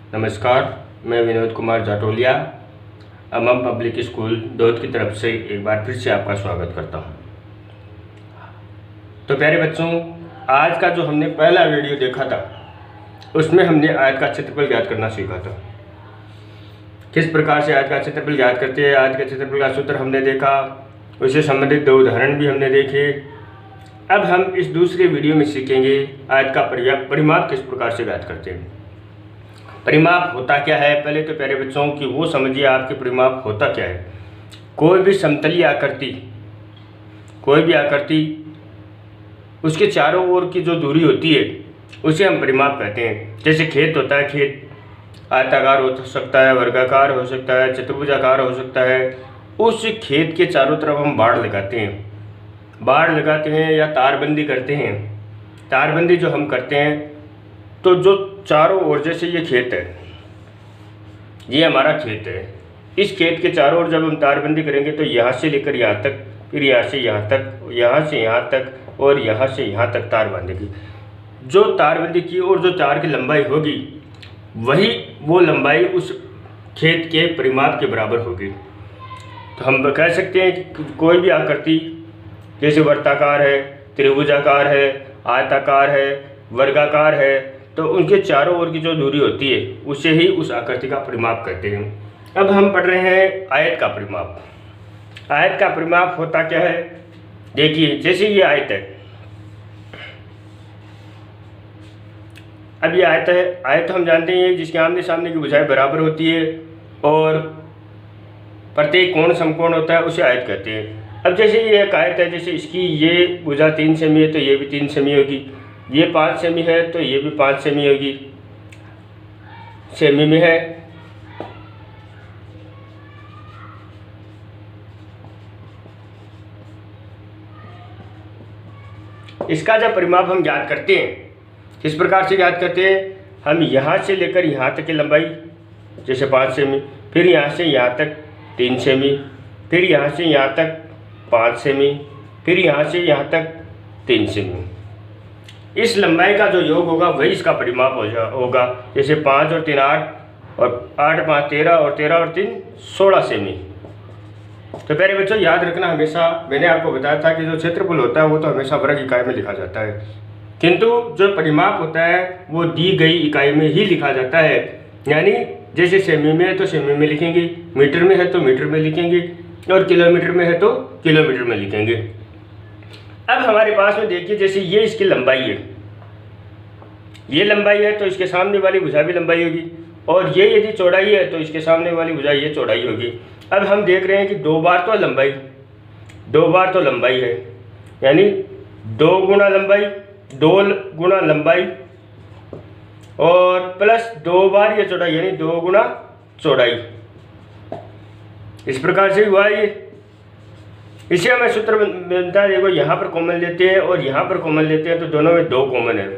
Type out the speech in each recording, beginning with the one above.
नमस्कार, मैं विनोद कुमार जाटोलिया अमम public school Dawood की तरफ से एक बार फिर से आपका स्वागत करता हूं। तो प्यारे बच्चों, आज का जो हमने पहला वीडियो देखा था उसमें हमने आयत का क्षेत्रफल ज्ञात करना सीखा था। किस प्रकार से आयत का क्षेत्रफल ज्ञात करते हैं, आयत के क्षेत्रफल का सूत्र हमने देखा, उससे संबंधित 2 उदाहरण भी हमने देखे। अब हम इस दूसरे वीडियो में सीखेंगे आयत का परिमाप किस प्रकार से ज्ञात करते हैं। परिमाप होता क्या है, पहले तो प्यारे बच्चों कि वो समझिए आपके परिमाप होता क्या है। कोई भी समतलीय आकृति उसके चारों ओर की जो दूरी होती है उसे हम परिमाप कहते हैं। जैसे खेत होता है, खेत आयताकार हो सकता है, वर्गाकार हो सकता है, चतुर्भुजाकार हो सकता है। उस खेत के चारों तरफ हम बाड़ लगाते हैं या तारबंदी करते हैं। तारबंदी जो हम करते हैं तो जो चारों ओर, जैसे ये खेत है, ये हमारा खेत है, इस खेत के चारों ओर जब हम तारबंदी करेंगे तो यहाँ से लेकर यहाँ तक, फिर यहाँ से यहाँ तक, यहाँ से यहाँ तक और यहाँ से यहाँ तक तार बांधेगी। जो तारबंदी की और जो तार की लंबाई होगी वही वो लंबाई उस खेत के परिमाप के बराबर होगी। तो हम कह सकते हैं कि कोई भी आकृति जैसे वर्ताकार है, त्रिभुजाकार है, आयताकार है, वर्गाकार है, तो उनके चारों ओर की जो दूरी होती है उसे ही उस आकृति का परिमाप कहते हैं। अब हम पढ़ रहे हैं आयत का परिमाप। आयत का परिमाप होता क्या है, देखिए जैसे ये आयत है, अब ये आयत है। आयत हम जानते हैं जिसके आमने सामने की भुजाएं बराबर होती है और प्रत्येक कोण समकोण होता है, उसे आयत कहते हैं। अब जैसे ये एक आयत है, जैसे इसकी ये भुजा 3 सेमी है तो ये भी 3 सेमी होगी, ये 5 सेमी है तो ये भी 5 सेमी होगी, सेमी में है। इसका जब परिमाप हम ज्ञात करते हैं, किस प्रकार से ज्ञात करते हैं, हम यहाँ से लेकर यहाँ तक की लंबाई जैसे 5 सेमी, फिर यहाँ से यहाँ तक 3 सेमी, फिर यहाँ से यहाँ तक 5 सेमी, फिर यहाँ से यहाँ तक 3 सेमी। इस लंबाई का जो योग होगा वही इसका परिमाप होगा। जैसे 5 और 3 8 और 8 5 13 और 13 और 3 16 सेमी। तो प्यारे बच्चों याद रखना, हमेशा मैंने आपको बताया था कि जो क्षेत्रफल होता है वो तो हमेशा वर्ग इकाई में लिखा जाता है, किंतु जो परिमाप होता है वो दी गई इकाई में ही लिखा जाता है। यानी जैसे सेमी में है तो सेमी में लिखेंगे, मीटर में है तो मीटर में लिखेंगे और किलोमीटर में है तो किलोमीटर में लिखेंगे। अब हमारे पास में देखिए, जैसे ये इसकी लंबाई है, ये लंबाई है तो इसके सामने वाली भुजा भी लंबाई होगी, और ये यदि चौड़ाई है तो इसके सामने वाली भुजा ये चौड़ाई होगी। अब हम देख रहे हैं कि 2 बार तो लंबाई है, यानी 2 गुना लंबाई, 2 गुना लंबाई और प्लस 2 बार ये चौड़ाई, यानी 2 गुना चौड़ाई। इस प्रकार से हुआ ये। इसे हमें सूत्र मिलता है, देखो यहाँ पर कॉमन लेते हैं और यहाँ पर कॉमन लेते हैं तो दोनों में 2 कॉमन है,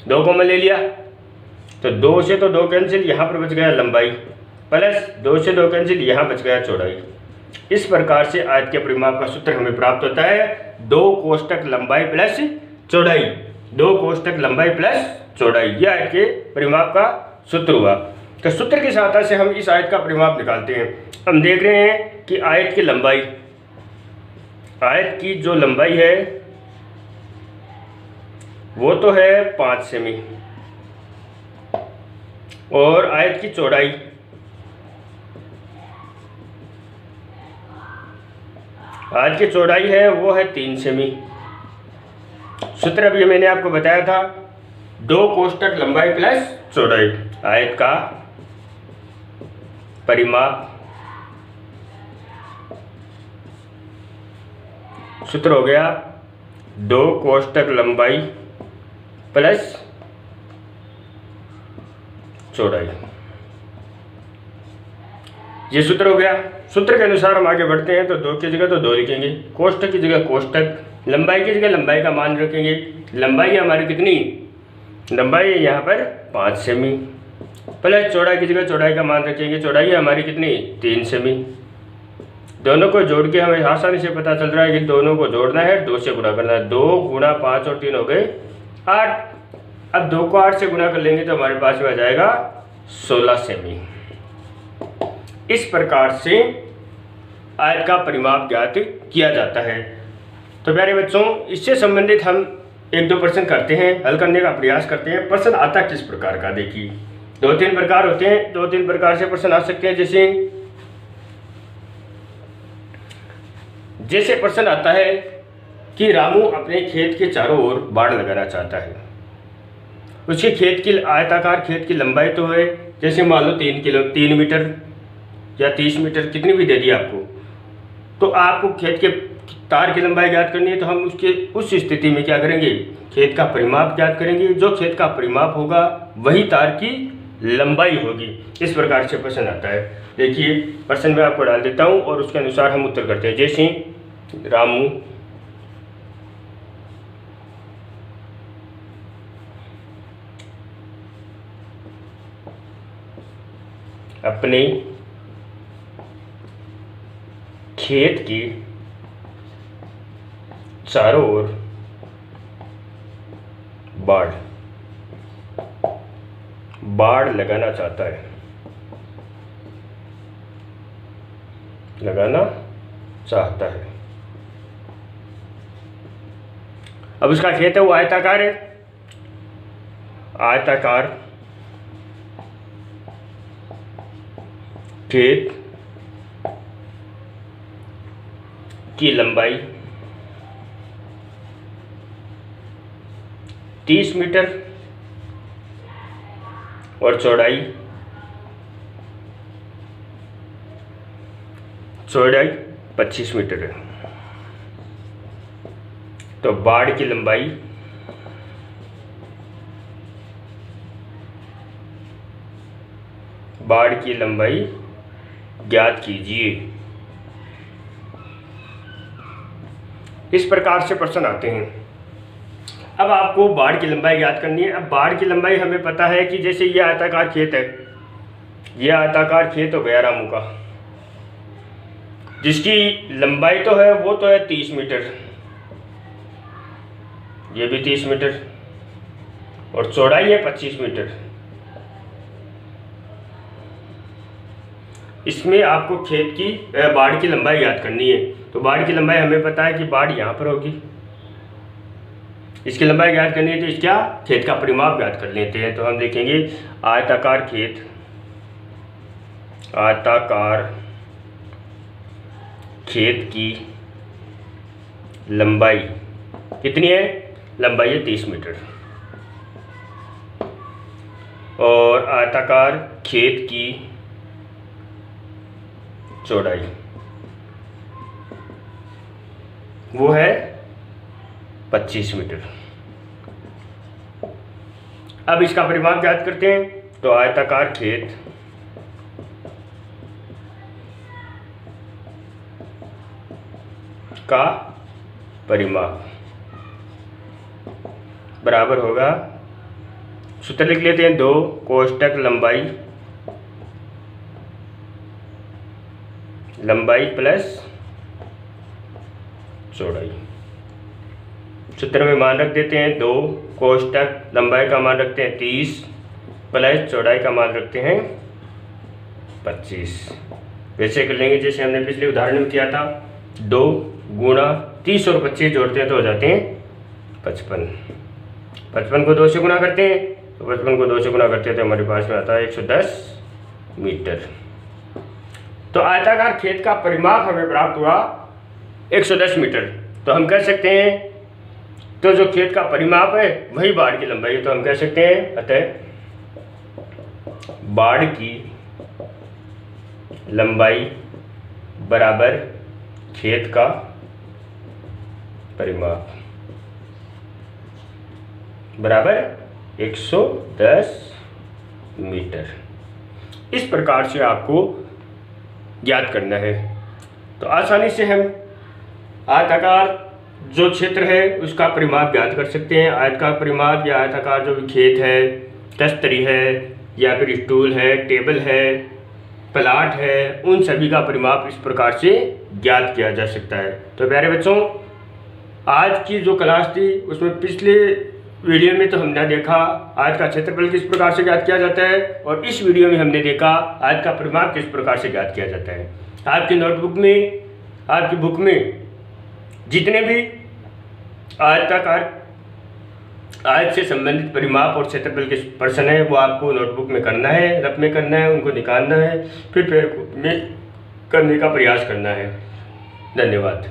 2 कॉमन ले लिया तो 2 से तो 2 कैंसिल, यहाँ पर बच गया लंबाई, प्लस 2 से 2 कैंसिल, यहाँ बच गया चौड़ाई। इस प्रकार से आयत के परिमाप का सूत्र हमें प्राप्त होता है 2 कोष्ठक लंबाई प्लस चौड़ाई, 2 कोष्ठक लंबाई प्लस चौड़ाई। यह आयत के परिमाप का सूत्र हुआ। तो सूत्र की सहायता से हम इस आयत का परिमाप निकालते हैं। हम देख रहे हैं कि आयत की लंबाई, आयत की जो लंबाई है वो तो है 5 सेमी, और आयत की चौड़ाई, आयत की चौड़ाई है वो है 3 सेमी। सूत्र अभी मैंने आपको बताया था 2 कोष्ठक लंबाई प्लस चौड़ाई। आयत का परिमाप सूत्र हो गया 2 कोष्ठक लंबाई प्लस चौड़ाई। ये सूत्र हो गया। सूत्र के अनुसार हम आगे बढ़ते हैं तो 2 की जगह तो 2 लिखेंगे, कोष्ठक की जगह कोष्ठक, लंबाई की जगह लंबाई का मान रखेंगे। लंबाई हमारी कितनी, लंबाई है यहाँ पर 5 सेमी, प्लस चौड़ाई की जगह चौड़ाई का मान रखेंगे। चौड़ाई है हमारी कितनी, 3 सेमी। दोनों को जोड़ के हमें आसानी से पता चल रहा है कि दोनों को जोड़ना है, 2 से गुणा करना है। 2 गुणा 5 और 3 हो गए 8। अब 2 को 8 से गुणा कर लेंगे तो हमारे पास में आ जाएगा 16 सेमी। इस प्रकार से आयत का परिमाप ज्ञात किया जाता है। तो प्यारे बच्चों, इससे संबंधित हम 1-2 प्रश्न करते हैं, हल करने का प्रयास करते हैं। प्रश्न आता किस प्रकार का, देखिए 2-3 प्रकार होते हैं, 2-3 प्रकार से प्रश्न आ सकते हैं। जैसे प्रश्न आता है कि रामू अपने खेत के चारों ओर बाड़ लगाना चाहता है। उसके खेत की आयताकार खेत की लंबाई तो है, जैसे मान लो 3 मीटर या 30 मीटर, कितनी भी दे दी आपको। तो आपको खेत के तार की लंबाई ज्ञात करनी है, तो हम उस स्थिति में क्या करेंगे, खेत का परिमाप ज्ञात करेंगे। जो खेत का परिमाप होगा वही तार की लंबाई होगी। इस प्रकार से प्रश्न आता है। देखिए प्रश्न में आपको डाल देता हूँ और उसके अनुसार हम उत्तर करते हैं। जैसे रामू अपने खेत के चारों ओर बाड़ लगाना चाहता है, अब उसका खेत है वो आयताकार है, आयताकार खेत की लंबाई 30 मीटर और चौड़ाई 25 मीटर है। तो बाड़ की लंबाई ज्ञात कीजिए। इस प्रकार से प्रश्न आते हैं। अब आपको बाड़ की लंबाई ज्ञात करनी है। अब बाड़ की लंबाई हमें पता है कि जैसे ये आयताकार खेत है, ये आयताकार खेत हो गया रामू का, जिसकी लंबाई तो है वो तो है 30 मीटर, ये भी 30 मीटर और चौड़ाई है 25 मीटर। इसमें आपको खेत की बाड़ की लंबाई ज्ञात करनी है। तो बाड़ की लंबाई हमें पता है कि बाड़ यहाँ पर होगी, इसकी लंबाई ज्ञात करनी है तो इसका खेत का परिमाप ज्ञात कर लेते हैं। तो हम देखेंगे आयताकार खेत की लंबाई कितनी है, लंबाई है 30 मीटर और आयताकार खेत की चौड़ाई वो है 25 मीटर। अब इसका परिमाप ज्ञात करते हैं। तो आयताकार खेत का परिमाप बराबर होगा, सूत्र लिख लेते हैं, 2 कोष्टक लंबाई प्लस चौड़ाई। सूत्र में मान रख देते हैं 2 कोष्टक लंबाई का मान रखते हैं 30 प्लस चौड़ाई का मान रखते हैं 25। वैसे कर लेंगे जैसे हमने पिछले उदाहरण में किया था, 2 गुणा 30 और 25 जोड़ते हैं तो हो जाते हैं 55। 55 को 2 से गुणा करते हैं, तो 55 को 2 से गुणा करते हैं तो हमारे पास में आता है 110 मीटर। तो आयताकार खेत का परिमाप हमें प्राप्त हुआ 110 मीटर। तो हम कह सकते हैं, तो जो खेत का परिमाप है वही बाड़ की लंबाई है। तो हम कह सकते हैं अतः बाड़ की लंबाई बराबर खेत का परिमाप बराबर 110 मीटर। इस प्रकार से आपको ज्ञात करना है। तो आसानी से हम आयताकार जो क्षेत्र है उसका परिमाप ज्ञात कर सकते हैं। आयत का परिमाप या आयताकार जो भी खेत है, तस्तरी है या फिर स्टूल है, टेबल है, प्लाट है, उन सभी का परिमाप इस प्रकार से ज्ञात किया जा सकता है। तो प्यारे बच्चों, आज की जो क्लास थी उसमें पिछले वीडियो में तो हमने देखा आयत का क्षेत्रफल किस प्रकार से ज्ञात किया जाता है, और इस वीडियो में हमने देखा आयत का परिमाप किस प्रकार से ज्ञात किया जाता है। आपकी नोटबुक में, आपकी बुक में जितने भी आयताकार आयत से संबंधित परिमाप और क्षेत्रफल के प्रश्न है वो आपको नोटबुक में करना है, रफ में करना है, उनको निकालना है, फिर में करने का प्रयास करना है। धन्यवाद।